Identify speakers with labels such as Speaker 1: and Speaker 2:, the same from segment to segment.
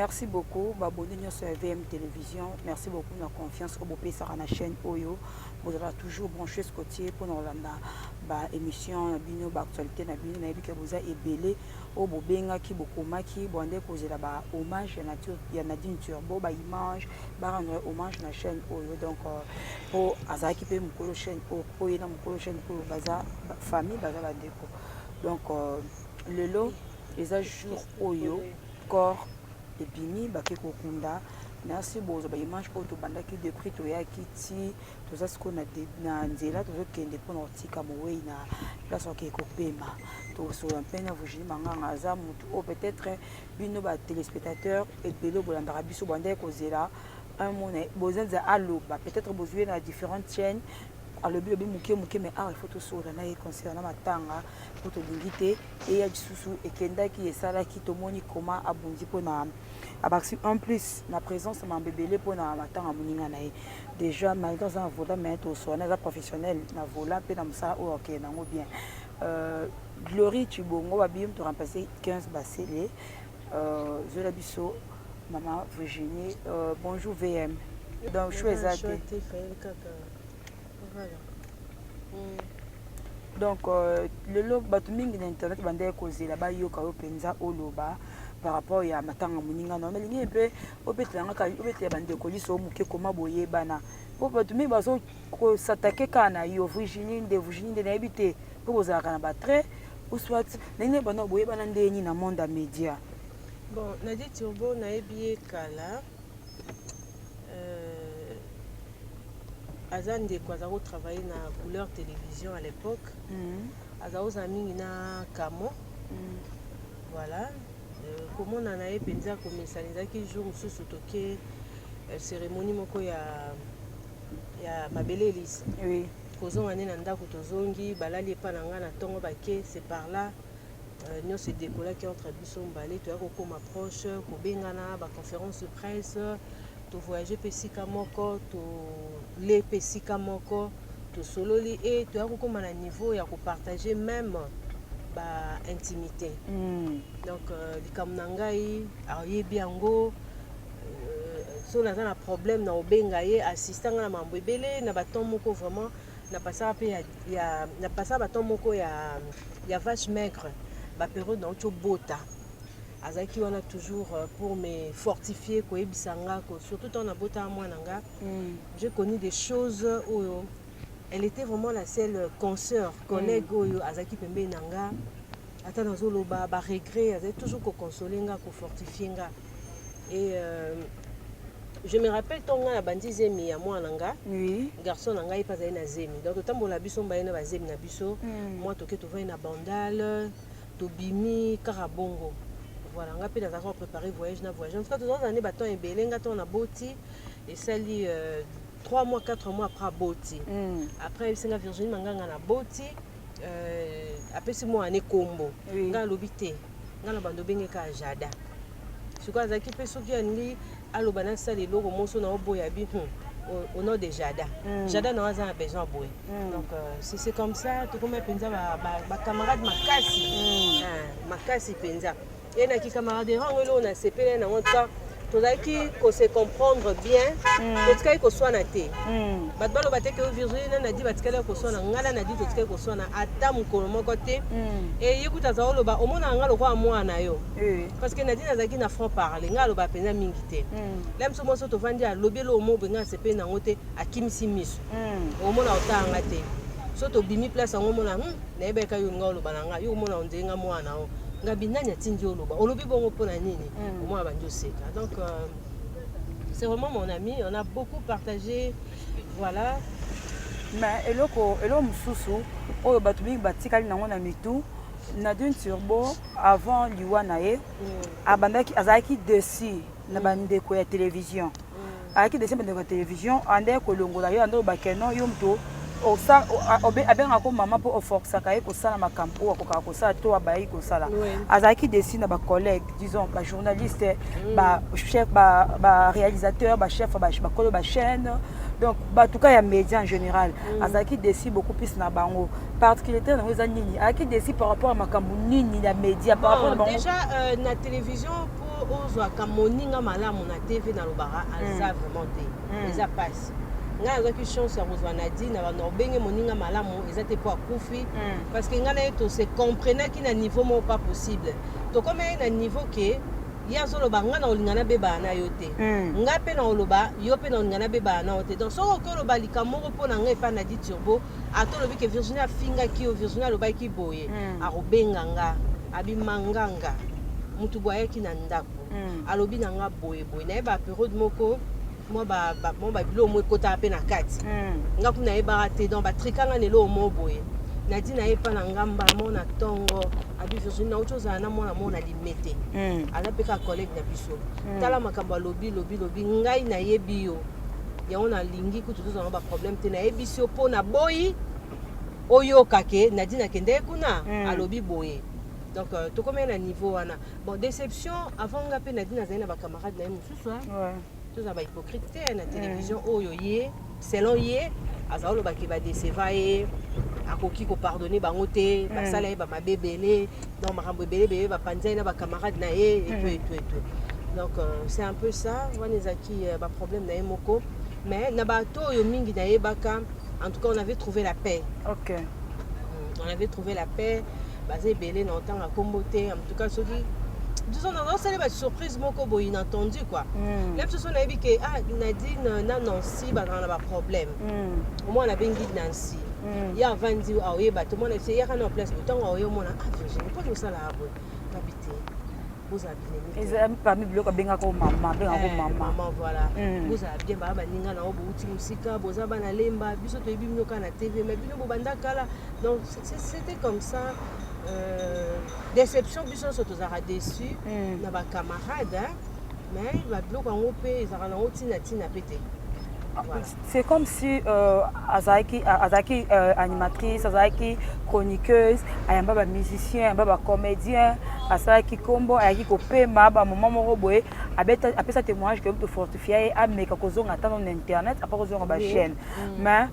Speaker 1: merci beaucoup babonné sur VM Télévision. Merci beaucoup de la confiance au pays sur la chaîne Oyo. Vous allez toujours brancher ce côté pour nous la émission bino actualité na bino na bika vous a ébélé au bobenga ki bokoma ki bonde poser là ba hommage à nature ya Nadine Turbo ba image ba rendre hommage na chaîne Oyo donc pour azaki pe mukolo chaîne o yena mukolo chaîne pour baza famille baza la déco donc le lot les jours Oyo corps et bimi bake kokunda merci bozo ba image pour to bandaki depuis to ya kiti to za siko na nzela to kende pour notika mowe na place ok kopema to so un peu na vujini manganga aza mutu ou peut-être bino ba téléspectateurs et belo bolanda biso bande ko zela un mona bozenza allo ba peut-être bozuer na différentes chaînes alors bien muke mais il faut tout sauver na concernant matanga pour te limiter et ya disusu et kenda qui est ça là qui to moni comment abondi pour na abaxi en plus la présence ma bébélé pour na matanga moninga na déjà malgré ça vola mettre au soin na professionnel na vola pe na ça OK na ngo bien Glory Tubongo va bien te remplacer 15 Bassélé Zola Bisso maman Virginie bonjour VM donc choisir voilà. Donc le lot batuming internet bande causer là-bas yoka openza oloba par rapport ya matanga muninga no mais lingi pe opetlanga ka opetle bande ko liso muke koma boye bana po batuming baso ko s'attaquer kana yo Virginie de na habité po bozaka na batre ou soit nene bana boye bana ndeni na monde média
Speaker 2: bon Nadine Turbo na ebie kala Azan de Kwazaro travaillé na Couleur Télévision à l'époque. Azao Zaming na Kamo. Voilà. Comment on a eu pensa comme ça les qui jour sous toqué cérémonie moko ya Mabele Elise.
Speaker 1: Oui.
Speaker 2: Kozon ane nanda kutozongi balali pa nanga na tongo baké c'est par là nous se décoller qui entre biso mbalé to ko ma proche ko bengana ba conférence de presse to voyager pesika moko to les pesika moko to sololi et to ako comme na niveau ya ko partager même ba intimité donc likam nangai ayebi yango so na un problème na obenga ye assistant na mambo ebele na baton moko vraiment na passa pe ya na passa baton moko ya vache maigre ba période na ocho bota azaki wana toujours pour me fortifier ko ebisanga ko surtout en abota moi nanga j'ai connu des choses où elle était vraiment la seule consoeur collègue oyo azaki pembe nanga ata nazolo ba regret azaki toujours ko consoler nga ko fortifier nga et je me rappelle tonga na bandi zemi ya moi nanga
Speaker 1: oui
Speaker 2: garçon nanga il pas na zemi donc tambola biso mba na ba zemi na biso moi toke to va na bandale to bimi karabongo voilà on a pu d'avoir préparé voyage na voyage en tout cas tous les années baton et belenga ton na boti et sali 3 mois 4 mois après boti après c'est la Virginie manganga na boti après 6 mois année combo nga lobité nga na bando benge ka jada ce quoi zaki pe soki ani aloba na sali loko moso na oboya bi au nom de Jada. Jada n'a pas besoin de boire. Donc c'est comme ça, tout comme penza ba camarade makasi penza. Et na ki camarade hangelo na sepele na monta to qui ko se comprendre bien, to tskai ko soit na te. Bat balo baté que Virginie na dit batkala ko soit na ngala na dit to tskai ko soit na ata mukolo moko te. Et yekuta za oloba omona ngalo kwa mwana yo. Parce que Nadine azaki na franc parler ngalo ba penza mingi te. Lem so moso to vandi a lobelo mo benga sepe na ngote akimisi miso. Omona otanga te. So to bimi place ngomona na ebeka yo ngalo bananga yo mona ondenga mwana o. Ngabinanya tindi oloba olobi bongo pona nini moi banjo seka donc c'est vraiment mon ami on a beaucoup partagé voilà
Speaker 1: mais eloko mususu oyo batumi batikali nango na mitu Nadine Turbo avant liwana ye abandaki azaki desi na bandeko ya télévision aki desi bandeko ya télévision ande kolongola yo ando bakeno yo mto osa abenga ko mama po oforçaka ye ko sala makampo akoka ko sala to abayi ko sala azaki desi na ba collègues disons ba journaliste ba chef ba réalisateur ba chef ba kolo ba chaîne donc ba tout cas ya média en général azaki desi beaucoup plus na bango particularité na weza nini aki desi par rapport à makambo nini ya média par rapport à bango
Speaker 2: déjà na télévision pour ozwaka moninga malamu na TV na lobaka aza vraiment te eza pasi ngai azwaki chance ya kozwa Nadine na bando obenge moninga malamu eza te mpo akufi parce que ngai na ye tose comprenaki na niveau moko pas possible tokómi ye na niveau ke ye azoloba ngai na olinga nabebaa na yo te ngai mpe na oloba yo mpe na olinga nabebaa na yo te donc soki oki oloba likambo moko mpo na ngai epa na di turbo ata olobi ke Virginie afingaki yo Virginie alobaki boye akobenga nga abimanganga mutu boye ayaki na ndako alobi na nga boye nayeba periode moko moi babilo mo ekotaka mpe na kati nga kuna nayebaka te donc batrikanga lelo omo boye nadi nayepa na ngamba mona ntongo abi Virginie nauti ozala na mwana mona limete aza mpe ka collègue na biso tala makambo alobi ngai nayebi yo yango nalingi kutu tozala baproblème te nayebisi yo mpo na boyi oyoka ke nadi nakende ye kuna alobi boye donc tokomeye na niveau wana bon déception avant nga mpe nadi nazali na bacamarade na ye mosusu tozala bahypocrite te na télévision oyo ye selon ye azala olobaki badeseva ye akoki kopardonne bango te basala ye bamabe ebele donc makambo ebele bapanza ye na bacamarade na ye eto donc c'est un peu ça wana ezalaki baproblème na ye moko mais na bato oyo mingi nayebaka en tout cas on avait trouvé la paix on avait trouvé la paix baza ebele na otanga kombo te en tout cas soki disons dans ça les surprise moko boy inattendu quoi même ce sont nayebi ke Nadine na Nancy bazana ba problème au moins on a bengi Nancy ya vandi oyeba tout le monde essayer kana en place autant oyo mona Virginie pas que ça là habiter vous habitez
Speaker 1: ils parmi biloko benga ko maman
Speaker 2: voilà vous habitez ba ninga na obo uti musika boza bana lemba biso to yebi minoka na TV mais bino bobanda kala donc c'était comme ça déception biso so tozara déçu na ba camarade mais ba biloko ngo pe ezara na otina pété. Voilà.
Speaker 1: C'est comme si Azaki animatrice, Azaki chroniqueuse, ayamba ba musicien, ayamba ba comédien, Azaki kombo, ayaki kopema ba moment moko boye, après ça témoignage que te fortifier à meka kozonga ta na internet, après kozonga ba chaîne. Mais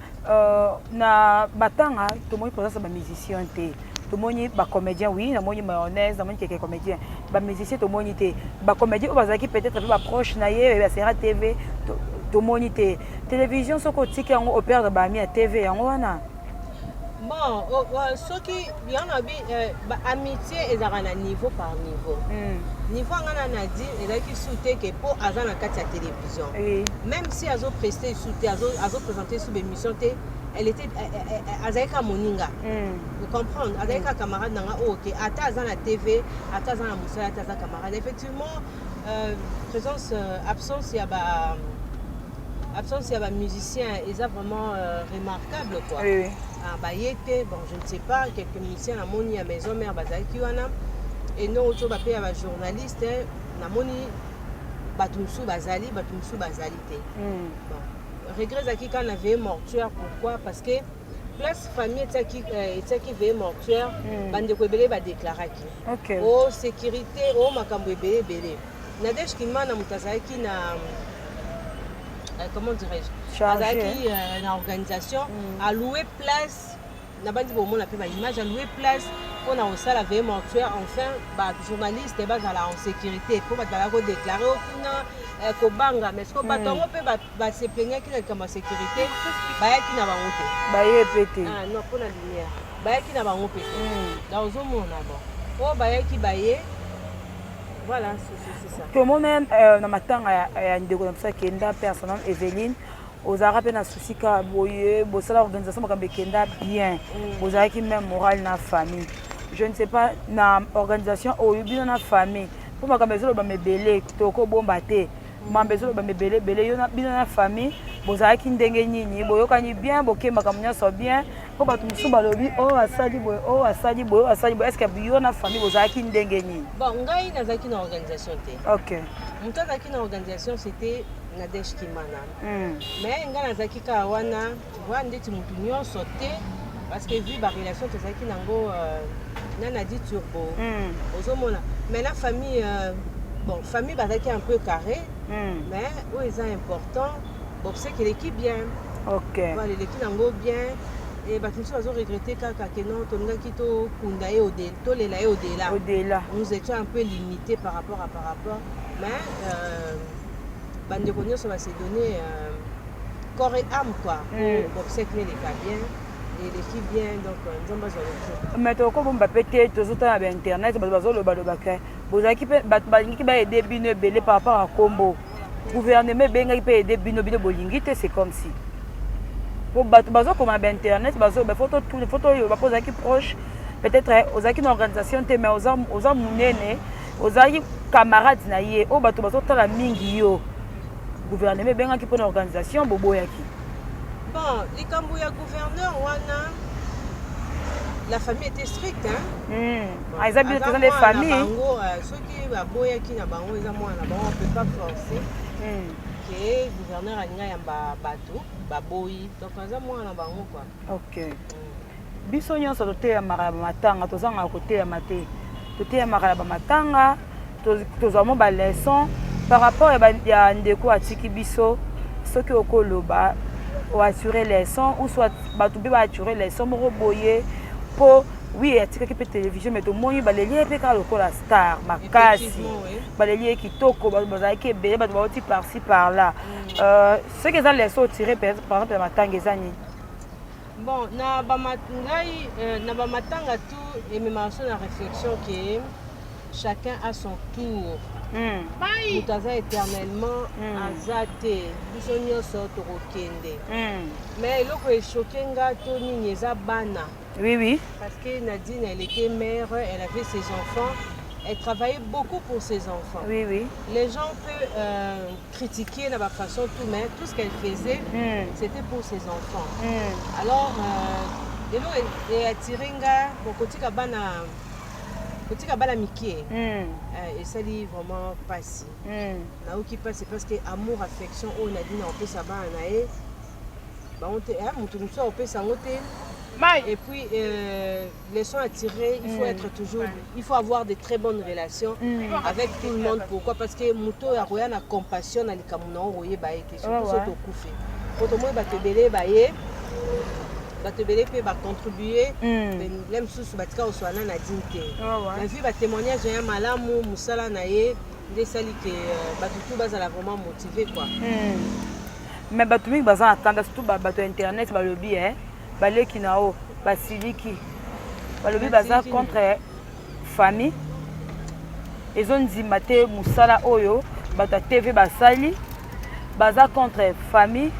Speaker 1: na batanga to moi présence ba musicien té. Tout le monde est comédien, oui, na moni mayonnaise, na moni quelques comédiens. Ba musicien tout le monde était. Ba comédien Azaki peut-être un peu proche na ye, ba sera TV. To moniter télévision soko tiki yango opère ba mi à TV yango wana
Speaker 2: bon soki yana bi amitié ezaka na niveau par niveau niveau ngana na di ezaki souté que pour azana kati ya télévision même si azo prester souté azo présenter sous émission té elle était azaka moninga vous comprendre azaka camarade nanga OK ata azana TV ata azana musala ata azaka camarade effectivement présence absence ya ba musicien ils a vraiment remarquable quoi bah yete bon je ne sais pas quelques musiciens na moni à maison mère bazaki wana et non auto ba pe ya ba journaliste na moni batumsu bazali té bon regret zaki quand la veille mortuaire pourquoi parce que place famille etaki veille mortuaire bande ko ebele ba déclaraki oh sécurité oh makambo ebele Nadège Kimana mutazaki na comment dirais-je Azaki une organisation a loué place n'a pas dit bon on appelle image a loué place on a aussi la veille mortuaire enfin bah journaliste et bah en sécurité pour battre la déclarer au kobanga mais ce qu'on bat on peut bah se plaigner qu'il est comme sécurité bah qui n'a pas monté
Speaker 1: bah il est pété
Speaker 2: ah non pour la lumière bah qui n'a pas monté dans un monde d'abord oh bah qui baillé. Voilà, c'est ça.
Speaker 1: Tout le monde dans ma temps a une déco comme ça qui est personnel Evelyne aux arabes na souci ka boye bosala organisation ba kenda bien aux arabes qui même moral na famille je ne sais pas na organisation au bien na famille pour ma kambezo ba mebele toko bomba te mambezo ba mebele bele yo na bien na famille bozaki ndenge nini boyokani bien bokema kamunya so bien po batu musu balobi asali boy est-ce que bio na famille bozaki ndenge nini
Speaker 2: bon ngai nazaki na organisation te
Speaker 1: OK
Speaker 2: mutu azaki na organisation c'était Nadège Kimana mais ngai nazaki ka wana wa ndeti mutu nyonso te parce que vu ba relation tozaki nango nana dit turbo ozomona mais la famille bon famille bazaki un peu carré mais où est important bon c'est que l'équipe bien
Speaker 1: OK
Speaker 2: voilà l'équipe nango bien et bah tout ça ont regretté kaka que non tonga kito kundaye au delà nous étions un peu limités par rapport mais bandeko nyonso va se donner corps et âme quoi pour obséquier les cas bien et les filles bien donc nzamba za le
Speaker 1: mais to ko bomba pété to zota na internet bazo lo balo bakay bozaki pe balingi ba aider bino belé par rapport à combo gouvernement benga pe aider bino bolingi te c'est comme si pour bazo comme internet bazo ba photo tout les photos yo ba poser qui proche peut-être ozaki une organisation te mais oza munene ozaki camarades na ye o bato bazo tala mingi yo gouvernement benga qui pour une organisation boboyaki.
Speaker 2: Bon, les Cambouya gouverneur, la famille était stricte. Hein?
Speaker 1: Bon, ils habitent des familles.
Speaker 2: Ceux qui ont qui on ne peut pas forcer. Que le gouverneur a dit bateau, baboyi. Donc, on a quoi.
Speaker 1: Ok. Biso nyonso toteya maraba matanga tozanga koteya mate. Toteya maraba matanga, tozamo ba leçon par rapport à ndeko atiki biso, ceux qui okoloba ou assurer les sons ou soit batoubi va assurer les sons moko boye pour oui etika ki pe télévision mais to moni balelier pe ka lokola star makasi balelier kitoko bazaki ebele bato bauti par-ci par-là ce que ça les sons tirés par exemple matanga ezani
Speaker 2: bon na ba matanga tout et même en la réflexion que chacun a son tour. Mutaza éternellement azate biso nyonso tokokende mais eloko echokenga to nini eza bana
Speaker 1: oui
Speaker 2: parce que Nadine elle était mère elle avait ses enfants elle travaillait beaucoup pour ses enfants
Speaker 1: oui
Speaker 2: les gens peuvent critiquer de la façon tout mais tout ce qu'elle faisait c'était pour ses enfants alors eloko etirenga bokotika bana kotika bala mikie et ça dit vraiment passé là où qui passe parce que amour affection on a dit on peut ça bana nae ba on te mutu mutu on peut ça ngote et puis les sons attirés il faut être toujours il faut avoir de très bonnes relations avec tout le monde pourquoi parce que muto ya roya na compassion na likamuna roye ba ete surtout to kufi poto moi ba te belé ba ye bato belé pe ba contribuer même sous batika oswana na dinte la vie ba témoignage ya malamu musala na ye de sali que bato tout bazala vraiment motivé quoi
Speaker 1: mais bato mingi baza attendre surtout bato internet balobi baleki na o basiliki balobi baza contre famille ezondima te musala oyo bato TV basali baza contre famille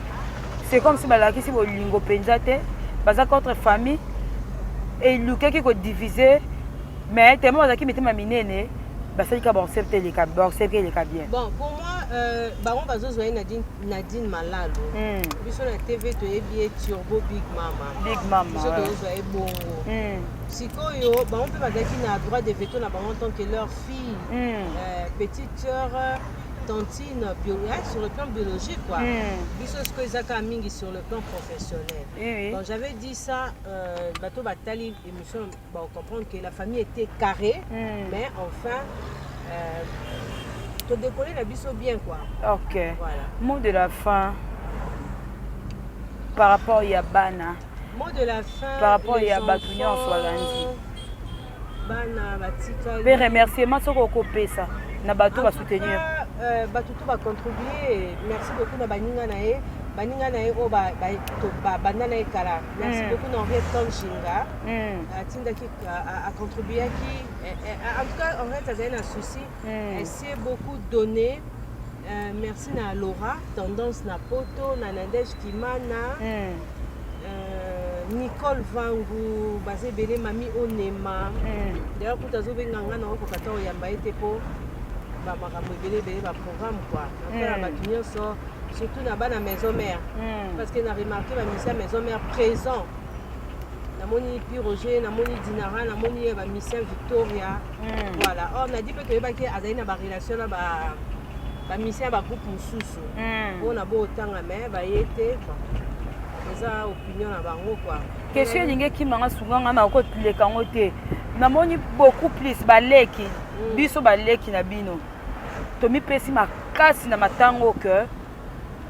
Speaker 1: c'est comme si balaki si bolingo penza te baza contre famille et luke qui ko diviser mais tellement bazaki metema minene basali ka bon accepter les cas bien
Speaker 2: bon pour moi baron bazo zoye Nadine Malalo biso na TV to ebi turbo big mama biso to zoye bongo sikoyo baron pe bazaki na droit de veto na bango tant que leur fille petite sœur tantine sur le plan biologique quoi biso ce que ezaka mingi sur le plan professionnel donc j'avais dit ça bato batali émission ba comprendre que la famille était carrée mais enfin to décoller la biso bien quoi
Speaker 1: ok
Speaker 2: voilà
Speaker 1: mot de la fin par rapport ya bana
Speaker 2: mot de la fin
Speaker 1: par rapport ya bato nyonso balandi
Speaker 2: bana batika
Speaker 1: pe remerciement soko kopesa na bato ba soutenir
Speaker 2: bato tout va contribuer merci beaucoup na baninga na ye o banda na ye kala merci beaucoup na Henriette Kanshinga atindaki a contribué en tout cas Henriette azali na souci elle s'est beaucoup donné merci na Laura tendance na poto na Nadège Kimana Nicole Vangu basé belé mami onema d'ailleurs pour tazo benganga na ko kata o yamba ete po ba makambo belé ba programme quoi na bato nyonso surtout na bana maison mère parce que na remarqué ba mission maison mère présent na moni Pi Roger na moni Dinara na moni ba mission Victoria voilà on a dit que to ba ki azali na ba relation na ba mission ba groupe mususu on a beau tanga mais ba yete eza opinion na bango quoi
Speaker 1: question linge ki manga sunganga na ko leka ngote na moni beaucoup plus baleki biso baleki na bino to mi pesi makasi na matango que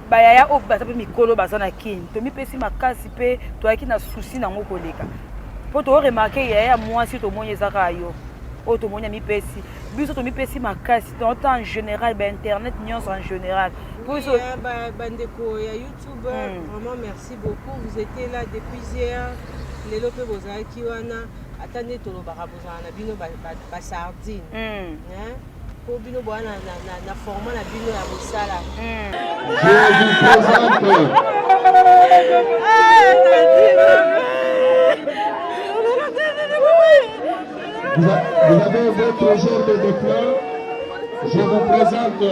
Speaker 1: bayaya o baza pe mikolo baza na kin to mi pesi makasi pe to aki na souci na ngoko leka po to remarquer yaya mwasi to moni ezaka yo automoni mi pesi biso to mi pesi makasi dans en général ba internet nyonso en général
Speaker 2: oui, bandeko ya YouTube vraiment merci beaucoup vous étiez là depuis hier lelo pe bozalaki wana ata nde tolobaka bozala na bino ba sardine po bino boana na format na bino ya mosala
Speaker 3: Vous avez votre gerbe de fleurs. Je vous présente.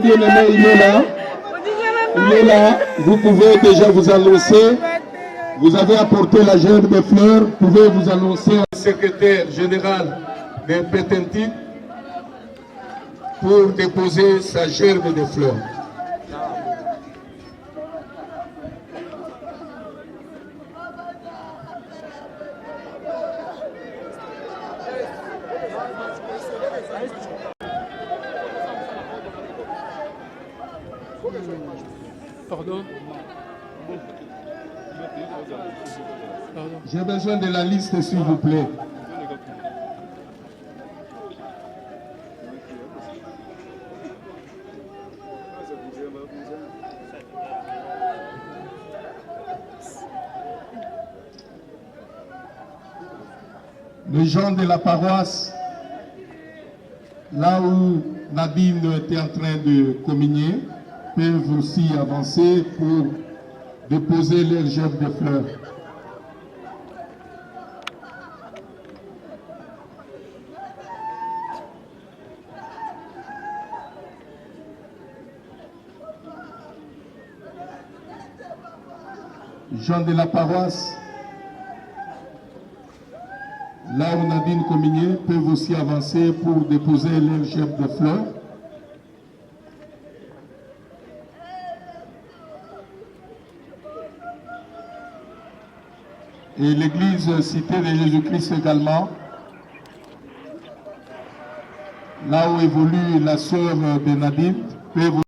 Speaker 3: Bien-aimé, il est là. Il est là. Vous pouvez déjà vous annoncer. Vous avez apporté la gerbe de fleurs. Vous pouvez vous annoncer au secrétaire général des Pétentiques pour déposer sa gerbe de fleurs.
Speaker 4: Pardon.
Speaker 3: J'ai besoin de la liste, s'il vous plaît. Les gens de la paroisse, là où Nadine était en train de communier, peuvent aussi avancer pour déposer leur gerbe de fleurs. Gens de la paroisse, là où Nadine communiait, peuvent aussi avancer pour déposer leur gerbe de fleurs. Et l'église Cité de Jésus-Christ également, là où évolue la sœur de Nadine, peut vous...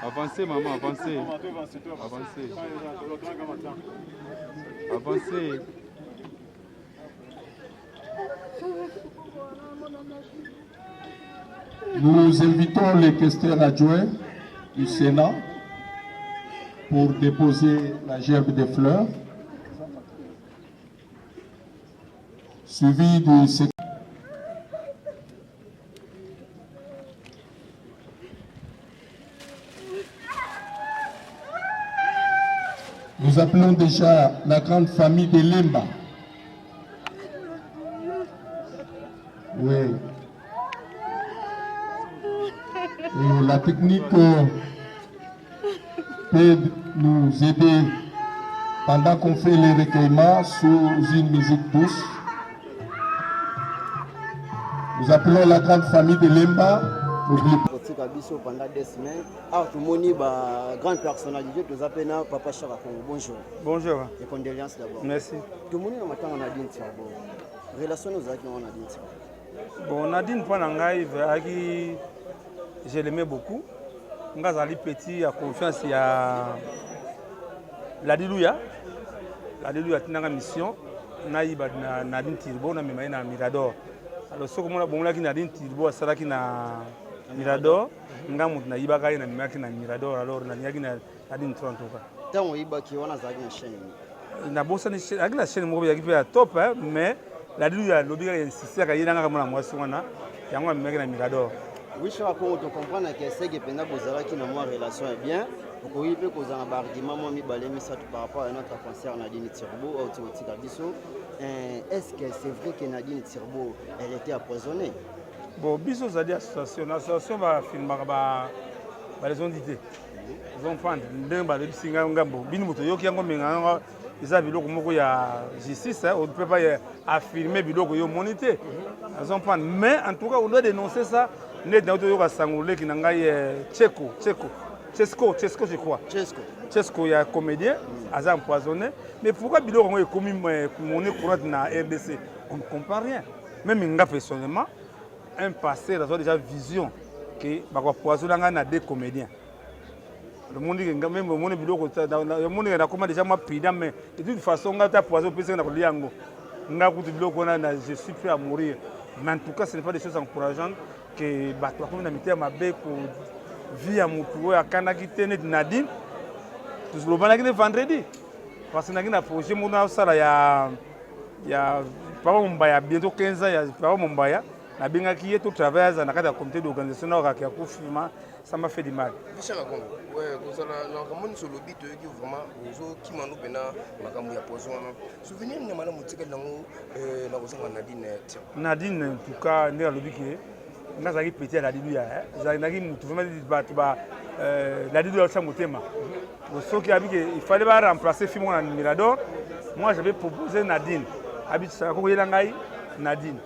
Speaker 4: Avancez, maman, avancez. Avancez. Avancez.
Speaker 3: Nous invitons les questeurs adjoints du Sénat pour déposer la gerbe de fleurs, suivi du secrétaire. Nous appelons déjà la grande famille de Lemba. Oui. Et la technique peut nous aider pendant qu'on fait les recueillements sous une musique douce. Nous appelons la grande famille de Lemba.
Speaker 5: Pendant 2 semaines, tout le monde est grande personnalité. Nous appelons Papa Chara Congo. Bonjour.
Speaker 4: Bonjour.
Speaker 5: Et condoléances d'abord.
Speaker 4: Merci.
Speaker 5: Tout le monde est maintenant Nadine Tirbo. Relation nous avec Nadine Tirbo.
Speaker 4: Bon, Nadine Panangaï, je l'aimais beaucoup. Ngazali petit, a confiance, il y a l'Alléluia. L'Alléluia est une mission. Naïba Nadine Tirbo, on a mis un Mirador. Alors, ce que je veux dire, Nadine Tirbo, c'est là qu'il y a Mirador. Ngamu na ibaka ina mimaki na Mirador alors na nyaki na Nadine Trontoka.
Speaker 5: Tant ibaki wana za une chaîne.
Speaker 4: Na bossa ni chaîne, avec la chaîne mo yaki pe top mais l'Alléluia lobi ka insister ka yinanga kama na mwasi wana yango mimaki na Mirador.
Speaker 5: Oui, je comprends que c'est que pendant que qui na moi relation est bien. Pour qu'il peut causer un argument moi mi balé mais ça par rapport à notre concert Nadine Tirbo au Tika Bisso. Est-ce que c'est vrai que Nadine Tirbo elle était empoisonnée?
Speaker 4: Bon, biso zadi association va filmer les ondités. Ils vont prendre ndemba le singa ngambo bini moto yoki yango menga eza biloko moko ya justice, on ne peut pas affirmer biloko yo monité. Mais en tout cas, on doit dénoncer ça. Net na to sangolé qui nangai Chesco, je crois. Chesco, il y a un comédien, Azam empoisonné. Mais pourquoi biloko est commis monnaie courante na RDC? On ne comprend rien. Même Inga personnellement, un passé, a déjà vision que va poisonner na des comédiens. Le monde dit que même le monde biloko, le monde a comment déjà moi pida, mais de toute façon, on a poison personne na liango. Je suis prêt à mourir. Mais en tout cas, ce n'est pas des choses encourageantes que bato comme na mité mabe ko vie à mutu à kanaki tene Nadine. Tout le monde vendredi. Parce que na projet mon sala ya papa Mumbaya bientôt 15 ans ya papa Mumbaya na binga qui est au travers na kata comité d'organisation na ka kufima ça m'a fait du mal.
Speaker 6: Michel Akongo, ouais, kozala na kamoni sur le but qui vraiment ozo qui manu pena makambo ya poison. Souvenir ni mala mutika nango na kozanga Nadine.
Speaker 4: En tout cas, ndeka lobi ke nazaki petit à la Nadine ya zaki mutu vraiment ba Nadine ya motema. Soki abiki il fallait pas remplacer Fimon na Mirador. Moi j'avais proposé Nadine. Habite ko yela ngai Nadine.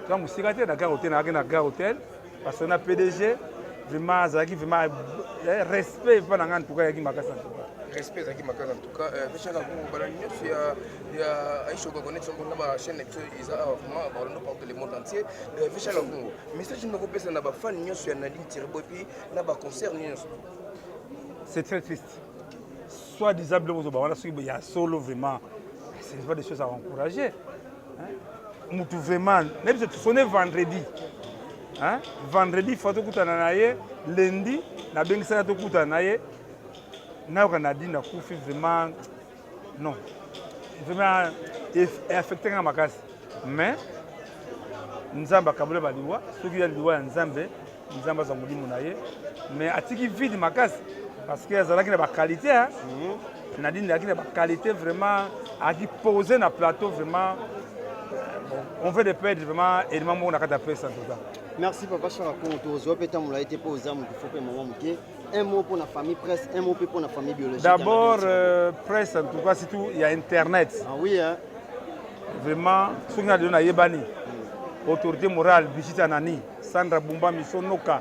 Speaker 4: Quand musika te na gare hôtel na gare hôtel parce qu'on a PDG vraiment zaki vraiment respect pas en tout cas yaki makasa en tout cas.
Speaker 6: Respect zaki makasa en tout cas. Michel Akongo bala nyonso ya Aisha ko connaître sur na chaîne ils a vraiment parlé pour le monde entier. Michel Akongo message nous kopesa na ba fan nyonso ya Nadine Tirbo puis na ba concert nyonso.
Speaker 4: C'est très triste. Soit disable aux oba, il y a solo vraiment. Ce n'est pas des choses à encourager. Nous vraiment, même si on est vendredi. Vendredi, il faut que tu ailles. Lundi, la banque ça tu que tu ailles. N'a pas dit na coufi vraiment non. Vraiment affecté à ma casse. Mais Nzamba kabule baliwa, ceux qui ont liwa Nzambe, Nzamba za mulimu na ye. Mais atiki vide ma casse. Parce que ça a une qualité, Nadine a une qualité vraiment à qui poser dans le plateau vraiment. On veut des perdre vraiment et le moment où on a fait ça tout ça.
Speaker 5: Merci papa Charakongo. On a été posé un mot pour la famille presse, un mot pour la famille biologique.
Speaker 4: D'abord presse en tout cas surtout il y a internet.
Speaker 5: Ah oui hein.
Speaker 4: Vraiment ceux qui ont donné Yebani. Autorité morale Brigitte Anani, Sandra Bumba Misonoka.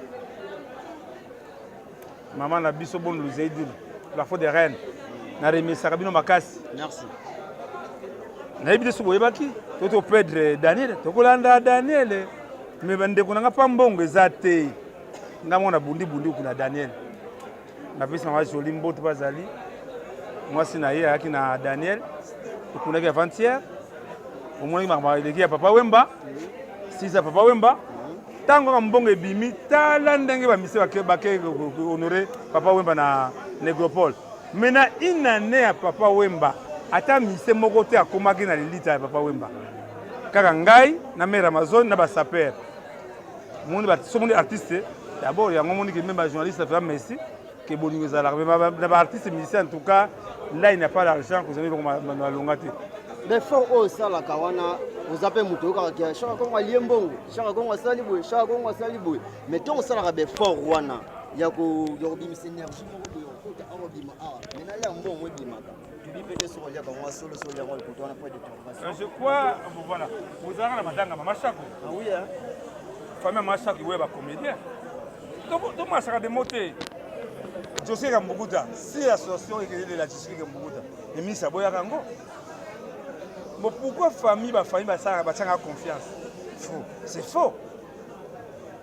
Speaker 4: Maman na biso bon nous aider la faute des reines na remise Sarabino Makasi.
Speaker 5: Merci.
Speaker 4: Na ebide so boyebaki toto perdre Daniel to kolanda Daniel mais bande ko nga pambongo ezate ngamona bundi kuna Daniel na pesa ma joli mboto bazali moi sina ye aki na Daniel to kuna ki avant-hier au moins ma leki ya papa Wemba si ça papa Wemba tango mbongo ebimi tala ndenge ba mise bake honorer papa Wemba na Negropole mena inane ya papa Wemba ata mise moko te akomaki na lilita ya papa Wemba kaka ngai na mère Amazon na ba saper moni ba somoni artiste d'abord ya ngomoni que même ba journaliste fait merci que bolingo ezala mais ba artiste musicien en tout cas là il n'a pas l'argent que vous avez comme longate
Speaker 5: mais fort au sala kawana vous appelez muto ka kia shaka kongo liembongo shaka kongo saliboy shaka kongo saliboy mais ton sala ka be fort wana ya ko bimisa énergie moko ko ta arobima mais na ya mbongo bimaka tu peux sur ya kongo solo ya rôle pour toi na pas de temps
Speaker 4: je crois voilà vous avez la madame Machako
Speaker 5: ah oui hein
Speaker 4: famille Machako ouais ba comédien donc Machako de moté José Gambuguta si l'association est de la justice Gambuguta et ministre Boya Kango. Mais pourquoi famille ça a confiance? Faux. C'est faux.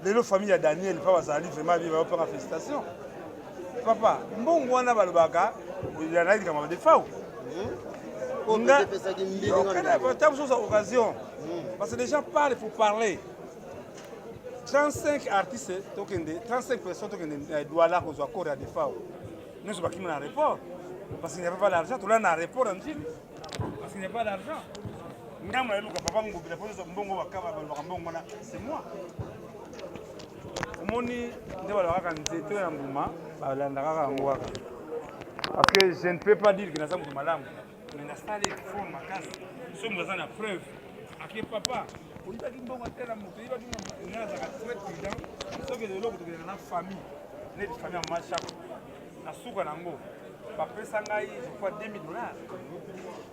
Speaker 4: Les familles à Daniel, papa Zali vraiment vivre faire félicitations. Papa, bon wana balobaka, il y en a qui ont des faux. On a occasion. Parce que les gens parlent pour parler. 35 artistes, 35 personnes qui doivent là qu'on soit encore à des faux. Nous sommes pas qui m'ont rapport. Parce qu'il n'y avait pas d'argent, tout là on a un rapport en Chine. Parce qu'il n'y a pas d'argent. C'est moi. Parce que je ne peux pas dire que nous sommes malades. Mais nous sommes ma casse. Nous sommes dans la preuve. Avec papa, on dit que nous sommes famille. bapesa ngai je crois $2000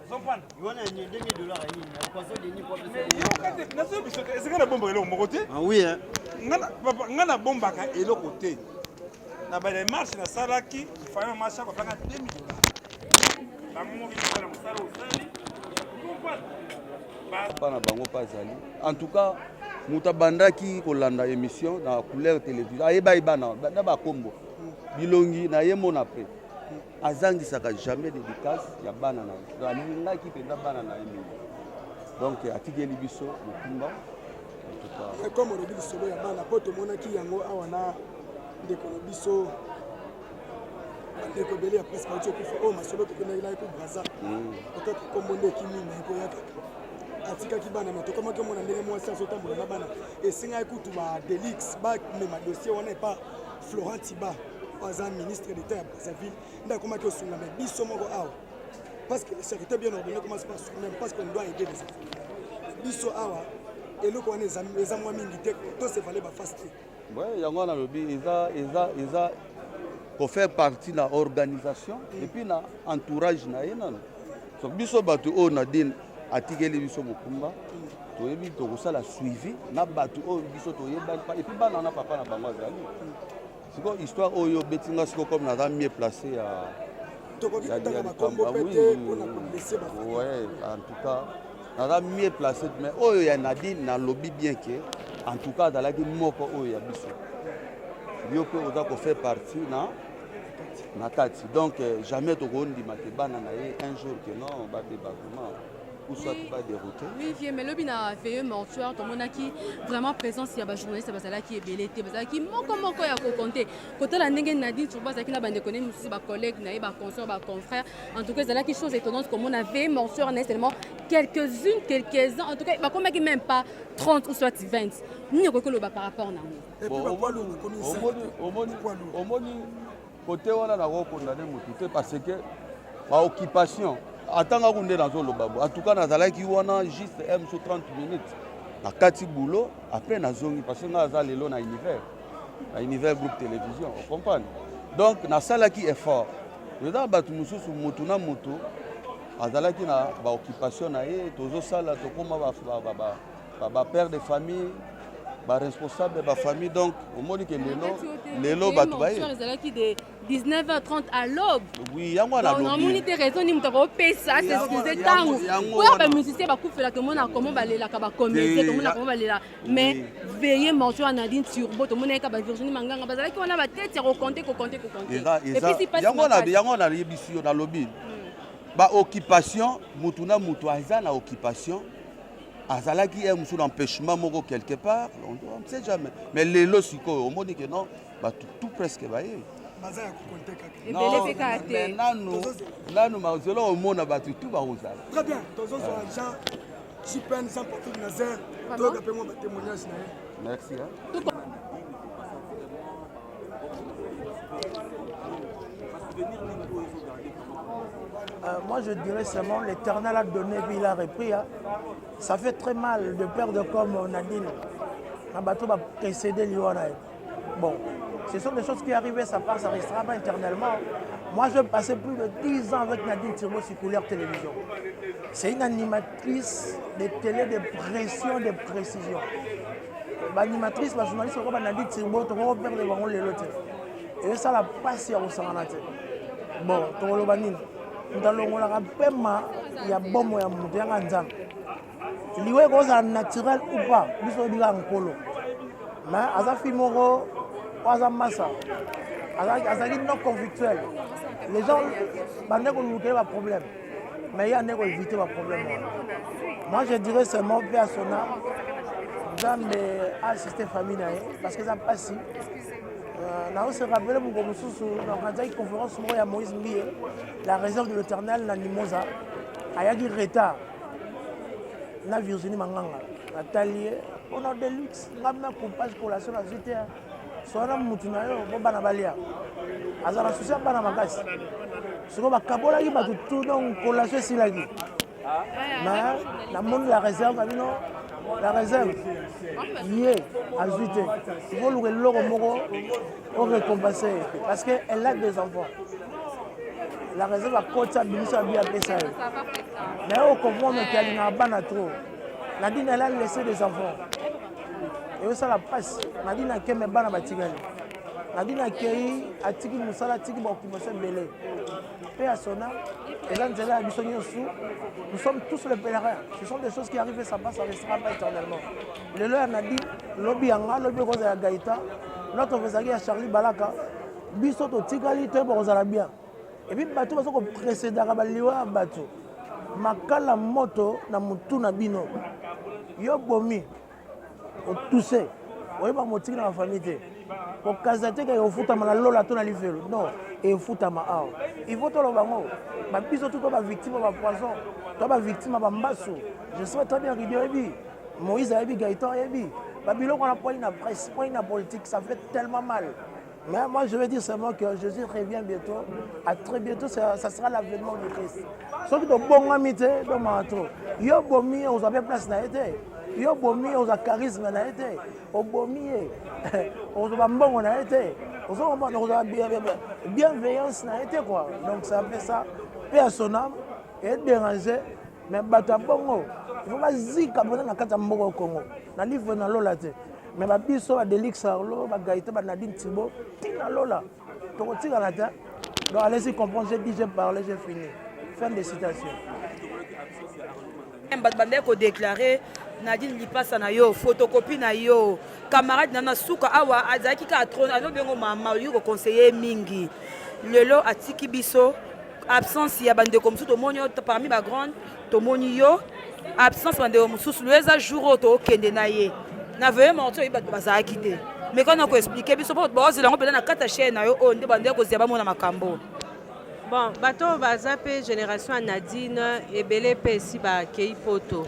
Speaker 4: ozomprendre
Speaker 5: wana ni $2000 nini nakoso deni po
Speaker 4: pesa nazo biso te ezeka na bombaka eloko moko te
Speaker 5: oui hein
Speaker 4: nga na bombaka eloko te na bademarche nasalaki faya marche akopanga $2000 bango moko na mosala osali
Speaker 7: pana bango mpe azali en tout cas moto abandaki kolanda émission na couleur télévision ayeba na bakombo bilongi na ye mona mpe azangisaka jamais dédicace ya bana na ye alingaki mpenza bana na ye mingi donc atikeli biso mokumba
Speaker 8: comme olobi lisolo ya bana mpo tomonaki yango awa na ndeko na biso bandeko ebele ya presque auti okufa oyo masolo tokendaki naye mpo braza okaka kombo nde ekimina ekoya kaka atikaki bana me tokomaki omona ndenge mwasi azotambola na bana esengaki kutu badelix bamema dossier wana epa Florent Tiba aza ministre d'état ya Brazzaville nde akomaki osunga me biso moko awa parce que la charité bien ordonnée commence par soi-même parce qu'on doit aider les enfants biso awa eloko wana eza mwa mingi te tosevale bafase te
Speaker 7: yango wana lobi eza kofaire partie na organisation et puis na entourage na ye nano so biso bato oyo nadine atikeli biso mokumba toyebi tokosala suivi na bato oyo biso toyebani et puis bana na papa na bango azali siko histoire oyo betinga siko comme naza mieux placé ya ouais en tout cas naza mieux placé mais oyo ya nadine nalobi bien que en tout cas azalaki moko oyo ya biso yo mpe oza kofaire partie na kati donc jamais tokondima te bana na ye un jour que non badeba vraiment ou soit pas dérouté.
Speaker 9: Oui, vieux, mais le bina veilleux mortuaire, tout le monde qui vraiment présence il y a des journalistes parce que qui est belleté parce que moko ya ko compter côté la ndenge Nadine sur base qui na bande connaît aussi ba collègues na ba consœurs ba confrères en tout cas c'est là quelque chose étonnante comme on avait mortuaire nécessairement quelques-uns en tout cas comme même pas 30 ou soit 20 ni ko lo ba par rapport na
Speaker 8: et puis ba poilu
Speaker 7: au moni côté wana na ko condamner mutu parce que ba occupation atanga kunde nazo lobabo en tout cas nazalaki wana juste sur 30 minutes na kati boulot après nazongi parce que naza lelo na univers groupe télévision on comprend donc nasalaki effort eza bato mususu mutu na mutu azalaki na ba occupation na ye tozo sala tokoma ba père de famille ba responsable ba famille donc au moni que lelo bato ba ye
Speaker 9: 19h30 à l'aube.
Speaker 7: Oui, yango na lobi.
Speaker 9: On a monité raison ni mutako pesa c'est excusé tango. Pour ba musicien ba kufela to mona comment ba lela ka ba comédien to mona comment ba lela mais veiller mention Nadine Turbo to mona ka ba Virginie Manganga bazala ki wana ba tête ya ko compter.
Speaker 7: Et puis si pas yango na yebisio na lobi. Ba occupation mutuna mutu aza na occupation azalaki un musu d'empêchement moko quelque part on ne sait jamais mais lelo siko on moni que non ba tout presque ba ye nanu mazelo omona bato tu bakozala
Speaker 8: très bien tozozwa Jean Jipen Jean Patrick Nazaire toyoka mpe mwa batémoignage na ye
Speaker 7: merci
Speaker 10: moi je dirais seulement l'Éternel a donné puis il a repris ça fait très mal de perdre comme Nadine un bateau va précéder Liwana bon ce sont des choses qui arrivent, ça passe, ça restera pas éternellement. Moi, je passais plus de 10 ans avec Nadine Turbo sur Couleur Télévision. C'est une animatrice de télé de pression, de précision. L'animatrice, la journaliste, Nadine Turbo, tu vas perdre devant les lots. Et ça, la passe, il y a au Sananate. Bon, tu vas le banir. Nous allons la paiement, il y a bon moyen de monter en Anzan. Il y a naturel ou pas, il faut en colo. Mais à sa fille, Massa, non conflictuel. Les gens ne pas problème, mais il y a un éviter le problème. Moi je dirais seulement paix à son âme, jamais assister famille parce que ça passe. On se rappelle pour dans une conférence à Moïse Mbié, la réserve de l'Éternel, la Nimosa, il y a du retard. La Virginie Manganga, Nathalie, on a des luttes, on a un compage pour la seule agité. Soana mutuna yo boba na balia azala souci bana makasi soko bakabola ki batu tout donc collation silaki mais la monde la réserve amino la réserve yé azuité il faut le logo moko au récompenser parce que elle a des enfants la réserve à côté ça bimiso a bien appelé ça. Mais au comprendre qu'il y a pas trop. Nadine elle a laissé des enfants. Et ça la passe. Nadine a qu'à me bana batigali. Nadine a qu'à atiki musala atiki occupation belé. Paix à son âme. Et là nous sommes tous les pèlerins. Ce sont des choses qui arrivent et ça passe, ça ne restera pas éternellement. Le loi a dit, lobby anga, lobby rose à Gaïta, notre faisagi à Charlie Balaka, biso to tigali te pour la bien. Et puis bateau parce qu'on précède à Rabaliwa bateau. Makala moto na mutu na bino. Yo bomi, au toussé. Oui, pas motivé dans la famille. Pour casate que au foot à ma lola ton alifelo. Non, et au foot à ma ao. Il faut tout le bango. Ma biso tout ma victime ma poison. Toi ma victime ma mbasso. Je serais très bien ridé. Moïse a dit Gaëtan a dit. Babylone on a pas une presse, pas une politique, ça fait tellement mal. Mais moi je veux dire seulement que Jésus revient bientôt. À très bientôt, ça sera l'avènement du Christ. Ceux qui ont bon amitié, dans ma trop. Yo bomi, on a place na été. Yo bomi, on a charisme na été. Au bomi, on a bon na été. On a bienveillance na été quoi. Donc ça fait ça. Paix à son âme et déranger. Mais bata bongo. Il faut pas zika bona na kata mboko Congo. Na livre na lola te. Mais ma biso a Delix Arlo, ma Gaïta, ma Nadine Thibault, Tina Lola. Donc, donc allez-y comprendre, j'ai dit, j'ai parlé, j'ai fini. Fin de citation.
Speaker 1: Bandeko déclaré, Nadine Lipasa na yo, photocopie na yo, camarade nana souka awa, azaki ka trône, alo bengo mama, yo conseiller mingi. Lelo atiki biso, absence ya bandeko msusu to monyo parmi ba grande, to moni yo, absence bandeko msusu, lueza jour to kende na ye. Na veuillez monter bazaa quitté. Mais quand on peut expliquer biso po bo zela ngopela na kata chaîne na yo on de bande ko zeba mona makambo.
Speaker 2: Bon, bato bazape génération Nadine et belé pe si ba kei poto.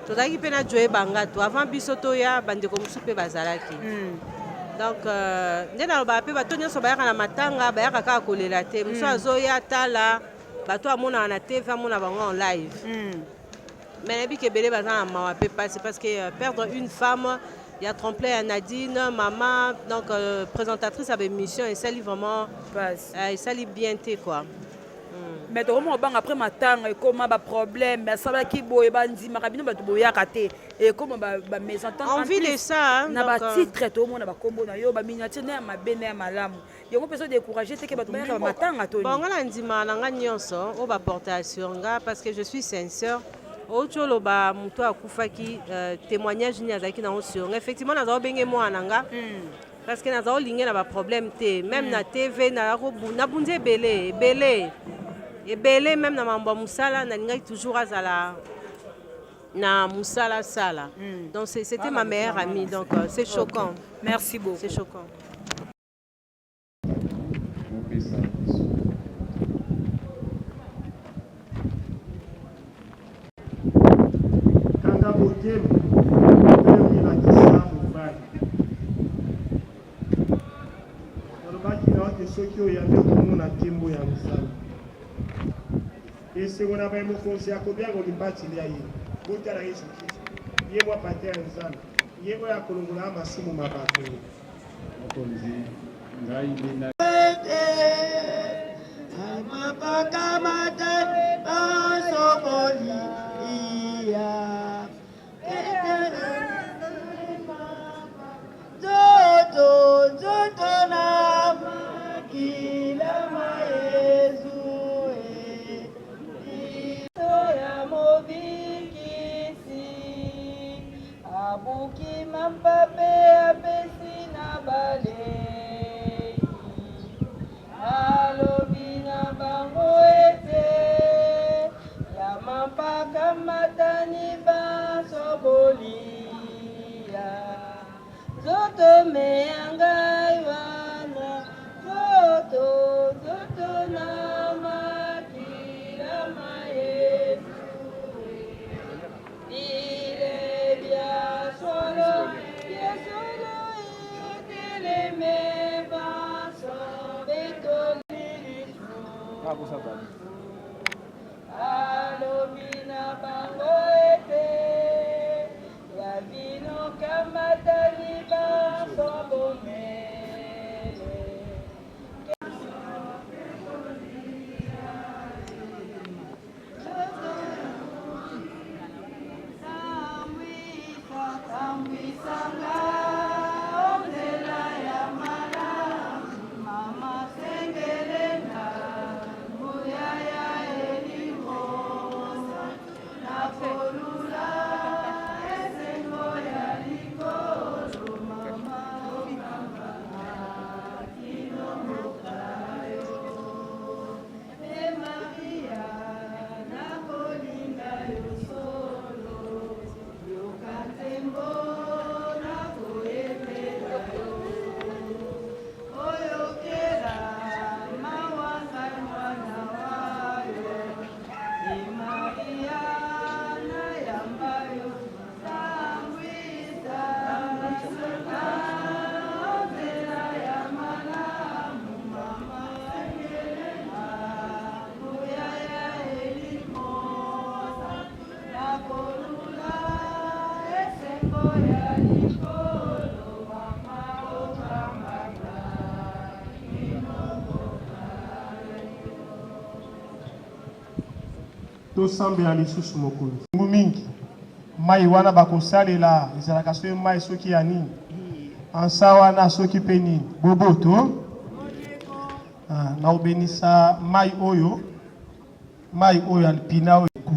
Speaker 2: To daki pe na joye bangato avant biso to ya bande ko musupe bazalaki. Donc ndena ba pe bato nyoso ba na matanga ba ya kaka kolela te. Muso azoya tala bato amona na TV amona bango en live. Mais les que belé bazan ma pe pas c'est parce que perdre une femme il y a tromplé à Nadine maman donc présentatrice avec mission et ça vraiment et ça li bien té quoi.
Speaker 1: Mais to mo bang après matanga et comment ba problème mais ça va ki boye bandi makabino ba to boya katé et comment ba mésentente
Speaker 2: envie de ça
Speaker 1: na ba titre to mo na ba kombo na yo ba miniature na ma bene malamu. Yo ko personne décourager té que ba to ba matanga to.
Speaker 2: Bon ngala ndima na nga nyonso o ba portation nga parce que je suis sincère. Ocholo ba muto akufaki témoignage ni azaki na sur effectivement na zo benge mo ananga parce que na zo linge na ba problème te même na TV na ko na bunze belé même na mambo musala na linga toujours azala na musala sala donc c'était ma meilleure amie donc c'est choquant.
Speaker 1: Merci beaucoup.
Speaker 2: C'est choquant.
Speaker 11: soki oyo yambe komona nkembo ya mosala esengo na baemokonzi akobia kolimbatili ya ye botala yesu kristo ye mwa pater nzambe ye oyo akolongola masumu mabato mokonzi ngai bina tosambela lisusu mokonzi ngu mingi mai wana bakosalela ezalaka soki mai soki ya nini ansa wana soki mpe nini boboto na obenisa mai oyo alpina oyo eku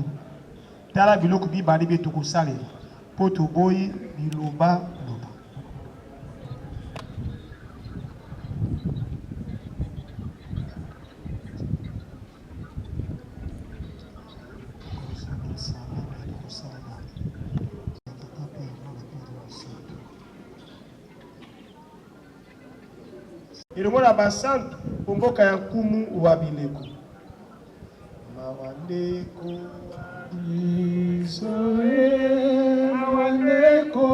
Speaker 11: tala biloko bibali bie tokosalela mpo toboyi biloba loba elongo na basantu po mboka ya nkumu wa bileko mawandeko isoe mawandeko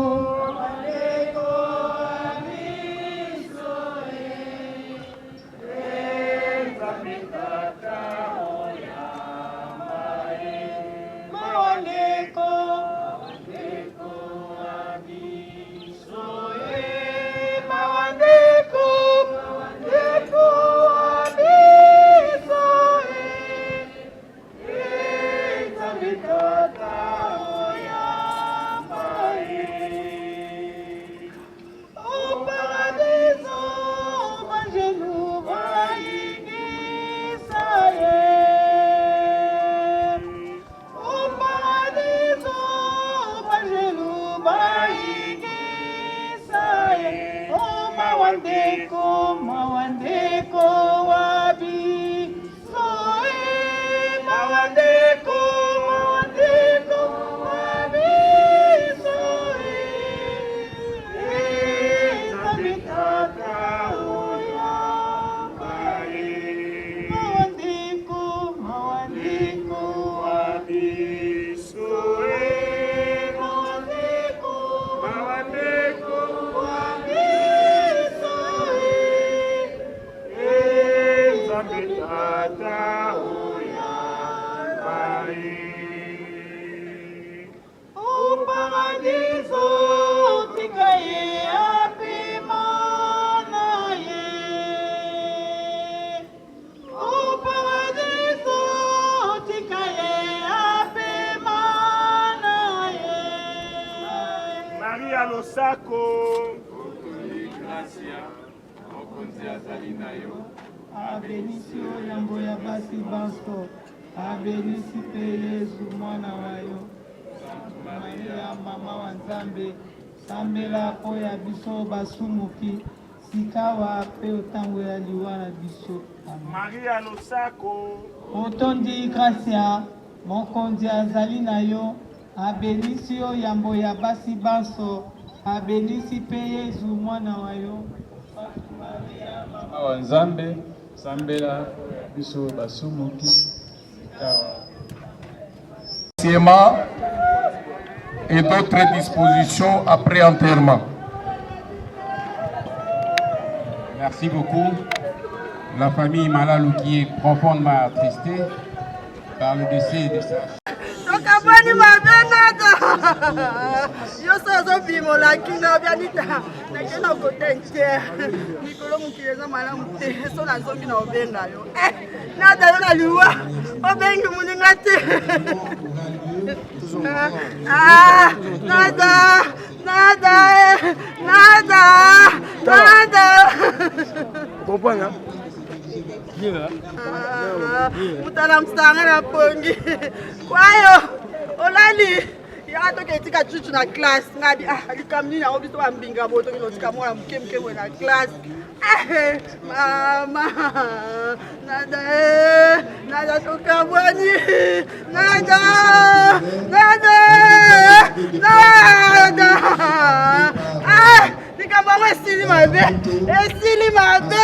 Speaker 12: Abenisio yambo ya basi banso, abenisi pe Yesu mwana wayo, Maria mama wa Nzambe, sambela po ya biso basumuki, sikawa pe otango ya liwa na biso.
Speaker 11: Maria losako,
Speaker 12: otondi gracia, mokonzi azali na yo, abenisio yambo ya basi banso, abenisi pe Yesu mwana wayo, Maria mama
Speaker 13: wa Nzambe, sambela biso basumuki
Speaker 3: et d'autres dispositions après enterrement.
Speaker 14: Merci beaucoup. La famille Malalou qui est profondément attristée par le décès de sa
Speaker 15: Tokabani mabenata. Yo sozo bimola kinga bianita. Nakena kotenche. Nikolo mukireza malamu te. So na nzongi na obenga yo. Nada yo na liwa. Obengi muninga te. Nada.
Speaker 8: Comprends
Speaker 15: Mutala msanga na pongi. Kwayo olali ya to ke tika chuchu na class ngabi alikamni na obiso wa mbinga boto kino tika mwana mkemke na class mama nada tukabwani nada nikamwa esili mabe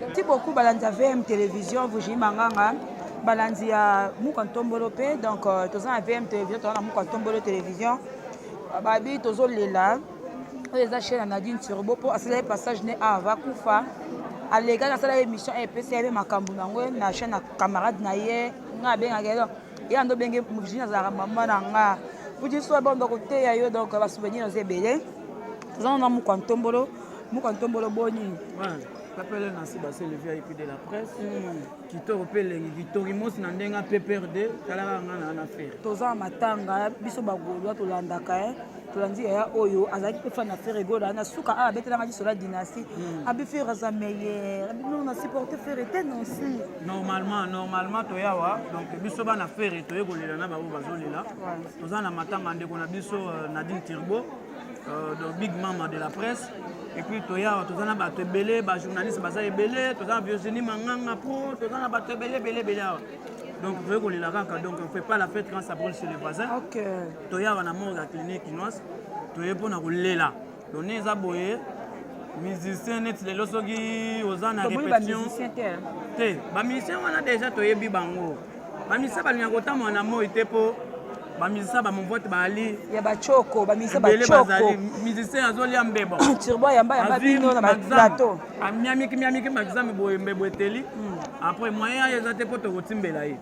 Speaker 1: Merci beaucoup Balanza VM Télévision, vous j'ai manganga Balanzia Mukantombolo P donc tous en VM Télévision, tous en Mukantombolo Télévision. Babi tozo lela. Les chaînes Nadine Turbo pour accélérer le passage né à Vakufa. À l'égal dans cette émission EPCB Makambunangwe na chaîne camarade naie nga benga gelo. Et ando benge mujina za maman nga. Vous dites soit bon de côté yo donc va souvenir aux ebele. Tous en Mukantombolo boni.
Speaker 16: Appelé Nancy Bassé, le VIP de la presse, qui te rappelle Victorimos Nandenga PPRD, Talara en affaire.
Speaker 1: Toza Matanga, Biso Bagolo, Tolandaka, Tolandi ya Oyo, Azaki peut faire une affaire égale, na Souka, a bête la magie sur la dynastie, a pu faire sa meilleure, nous on a supporté faire et aussi.
Speaker 16: Normalement, Toyawa, donc Biso ban affaire et Toyo Golena, Babou Bazolila, Toza Matanga, on a Biso Nadine Turbo, donc Big Mama de la presse. Et puis, Toya, tous en battu belé, journaliste, bazar belé, tous en Virginie Manganga Pro, tous en battu belé. Donc, vous voyez qu'on est là, donc on ne fait pas la fête quand ça brûle chez les voisins. Ok. Toya, on a mort la clinique chinoise, Toya, pour nous rouler là. Donc, nous avons boyé, musiciens, les losogi, aux ans à répétition. Les musiciens, on a déjà Toya Bibango. Les musiciens, on a mort, était pour. Bamisa ba mon vote bali
Speaker 1: ya bachoko bamisa bachoko
Speaker 16: musicien azoli ambebo
Speaker 1: turbo yamba bino na plateau
Speaker 16: amiami maxame boyembe teli après moyen ya zate poto kotimbela yi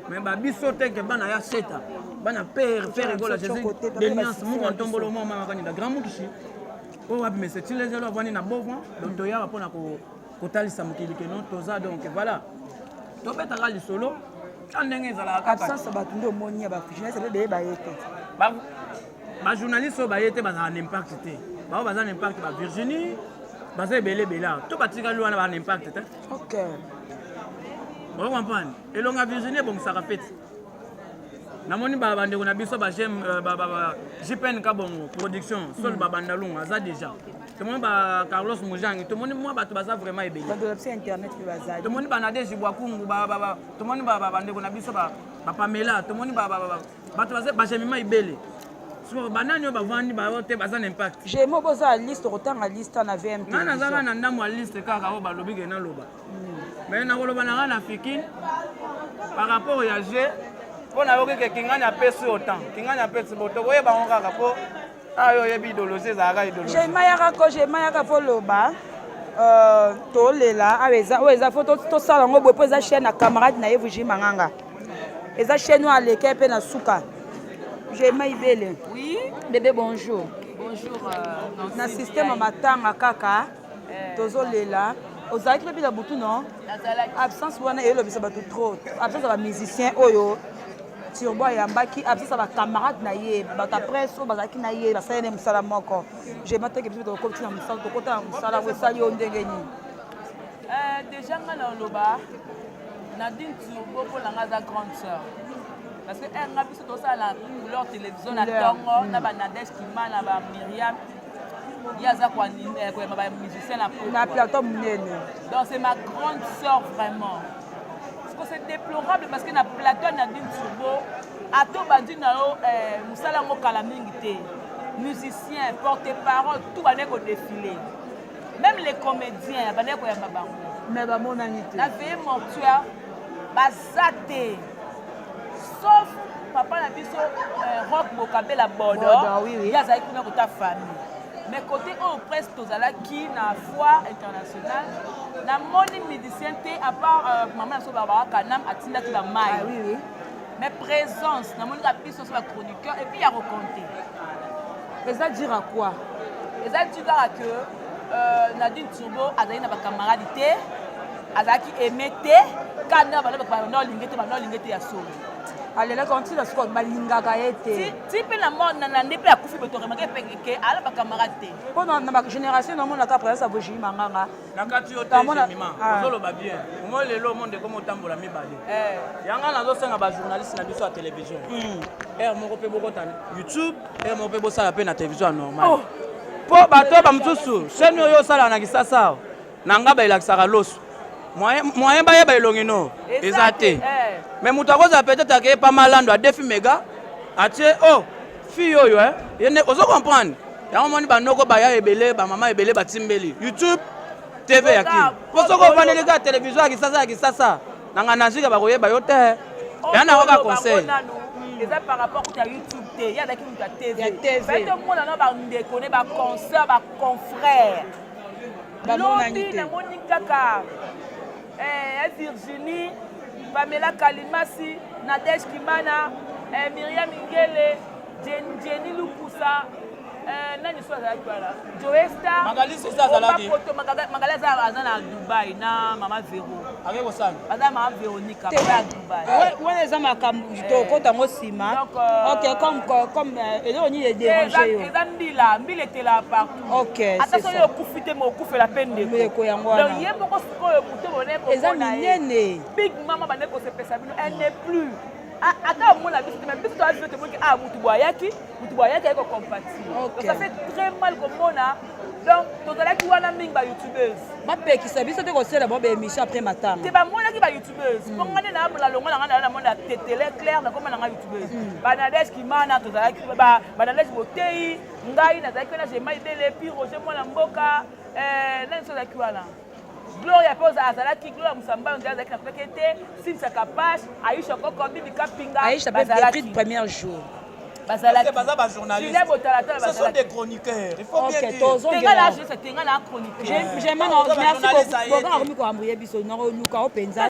Speaker 16: mais ba biso te ke bana ya seta bana père rigola jésus de nuance mon tombolo mo mama kanida grand mukishi o wapi mais c'est les gens vani na bovon donc to ya pona ko kotalisa mokili ke non toza donc voilà to beta ga lisolo.
Speaker 1: Absence de moni ba journaliste be ba yete
Speaker 16: ba journaliste ba yete ba na impact te ba na impact ba Virginie ba za belé bela to batika lu wana ba na impact te.
Speaker 1: OK
Speaker 16: on comprend elonga Virginie bon ça rafet na moni ba bande ko na biso ba j'aime ba JPN Kabongo production sol ba bandalunga aza déjà tout le monde ba Carlos Mujang tout le monde moi ba to baza vraiment ebeli
Speaker 1: ba de internet pe baza
Speaker 16: tout le monde ba na des Jibwakungu ba tout le monde ba bande ko na biso ba Pamela tout le monde ba to baza ba jemima ibele banani oyo bavandi bao te baza na impact
Speaker 1: jemo boza liste kotanga liste na VMT
Speaker 16: nga nazaka na ndambo ya liste kaka oyo balobi ke naloba me nakoloba nanga na fikine par rapport ya g mpo nayokeke kingani apesi otan kingani apesi boto koyeba ngo kaka mpo ayo oyebi idéologie ezalaka idéologie
Speaker 1: jemayaka po loba tolela oyo eza fo tosala yango boye mpo eza chaîne na camarade na ye vugi manganga eza chaîne oyo aleke mpe na suka jema ibele bébé bonjour na système ya matanga kaka tozolela ozalaki mpe na butu non absence wana eyelobisa bato trop absence ya bamusicien oyo turbo ayambaki absence ya bacamarade na ye bato apresse oyo bazalaki na ye basali ne mosala moko jema teke biso tokoti na mosala tokota na mosala oyo esali yo ndenge nini
Speaker 17: déjà nga na oloba Nadine Turbo mpo nanga aza grande sœur parce que nga biso tosala couleur télévision na ntongo na banadège kima na bamiriam ye aza koyamba bamusicien na
Speaker 1: plateau monene
Speaker 17: donc c'est ma grande sœur vraiment parce que c'est déplorable parce que na plateau Nadine Turbo ato bandi na yo mosala yango kala mingi te musicien porte-parole tout bane kodéfile même les comédiens bane koyamba bango
Speaker 1: mais bamonani te
Speaker 17: na veille mortuaire baza te sauf papa na biso rock bokabela bodo ye azalaki kuna kota famille mais côté oyo presque tozalaki na foire internationale namoni musicien te à part mama na biso Barbara Kanam atindaki bamai mais présence namonika biso so bachroniqueur et puis ya reconte
Speaker 1: eza dire à quoi
Speaker 17: eza dire kaka que Nadine Turbo azalaki na bacamarade te azalaki aimé te kana banolinge te ya solo
Speaker 1: alelaka ntina sikoyo balingaka ye te
Speaker 17: ti mpe na nde mpe akufi botoremaka epekeke ala bacamarade te
Speaker 1: mpo na bagénération namonaka présence ya bogi manganga
Speaker 16: nakati yo te jemima ozoloba bien omo lelo omonde komo otambola mibale yanga nazosenga bajournaliste na biso ya télévision ere moko mpe bokotana youtube ere moko mpe bosala mpe na télévision ya normal mpo bato bamosusu chaîne oyo osalaka na kisasa na nga baelakisaka loso moyen bayeba elongi no eza te mais moto akozala peut-être akeye pa malando adefi mega atie fille oyo ozo comprendre yango moni banoko baya ebele bamama ebele batimbeli youtube tv ya kini mpo soko ofandelika ya télévision ya kisasa nanga nazika bakoyeba yo te ya nakoka conseil
Speaker 17: eza par rapport à YouTube te ya daki mutu ya TV fait omona na bandeko ne baconcert baconfrère lobi namoni kaka Virginie Pamela Kalimasi Nadège Kimana Myriam Ingele Jenny Lukusa nani so azalaki wana Joesta
Speaker 16: Magali César azalaki
Speaker 17: Magali aza na Dubai na mama Vero
Speaker 16: akekosana
Speaker 17: aza mama Véronica ya Dubai
Speaker 1: wana eza makambo tokota yango nsima ok comme eloko nini edérange yo
Speaker 17: eza mbila etela partout
Speaker 1: ok
Speaker 17: ata soki okufi te ma okufela mpe ndeko
Speaker 1: yango wana
Speaker 17: donc ye moko sikoyo moto bone
Speaker 1: eza minene
Speaker 17: big mama bande kosepesa bino elle n'est plus ata omona biso te biso toaviso tomoki mutu boyaki ayeki compatible ça fait très mal komona donc tozalaki wana mingi bayoutubeuse
Speaker 1: bapekisa biso te kosala bo baémission après matanga
Speaker 17: te bamonaki bayoutubeuse mpo ngane naamona longo na ngana namona tetele claire nakoma nanga youtubeuse banadège kimana tozalaki banadège botei ngai nazalaki wana jema ibele puis roger mwana mboka nani so azalaki wana Gloria pose azalaki Gloria Musamba on azalaki na peke te Cynthia Kapache Aisha Koko Bibi Kapinga
Speaker 1: Aisha bazalaki premier jour
Speaker 16: bazalaki baza journaliste ce sont des chroniqueurs il faut bien dire
Speaker 17: tenga la chroniqueur
Speaker 1: j'aime merci beaucoup beaucoup ko ambuye biso na luka openza